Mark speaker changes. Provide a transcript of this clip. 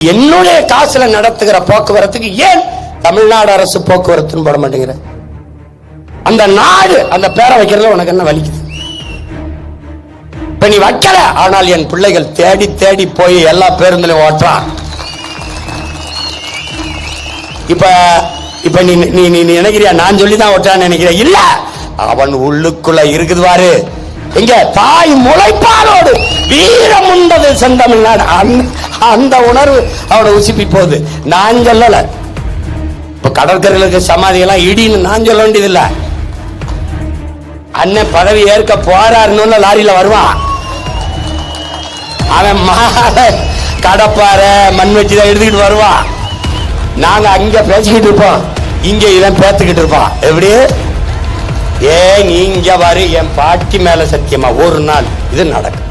Speaker 1: என்னுடைய காசுல நடத்துகிற போக்குவரத்துக்கு ஏன் தமிழ்நாடு அரசு போக்குவரத்துன்னு போட மாட்டேங்கிற? அந்த நாடு அந்த பேரை வைக்கிறதுல உனக்கு என்ன வலிக்குது? இப்ப நீ வைக்கல, ஆனால் என் பிள்ளைகள் தேடி தேடி போய் எல்லா பேருந்துலையும் ஓட்டுறான். இப்ப இப்ப நீ நீ நீ நினைக்கிறியா நான் சொல்லிதான் ஓட்டான்னு நினைக்கிற? இல்ல, அவன் உள்ளுக்குள்ள இருக்குது பாரு. எங்க தாய் முளைப்பாலோடு வீரம் உண்டது செந்தமிழ்நாடு. அந்த உணர்வு அவனை உசுப்பி போகுது. நான் சொல்லல. இப்ப கடற்கரையில் இருக்க சமாதி எல்லாம் இடின்னு நான் சொல்ல வேண்டியது இல்ல. அண்ணன் பதவி ஏற்க போறாருன்னு லாரியில வருவான். அவன் கடப்பார மண் வச்சுதான் எடுத்துக்கிட்டு வருவான். நாங்க அங்க பேசிக்கிட்டு இருப்போம், இங்க இவன் பேத்துக்கிட்டு இருப்பான். எப்படி? நீங்க பாரு, என் பாட்டி மேல சத்தியமா ஒரு நாள் இது நடக்கும்.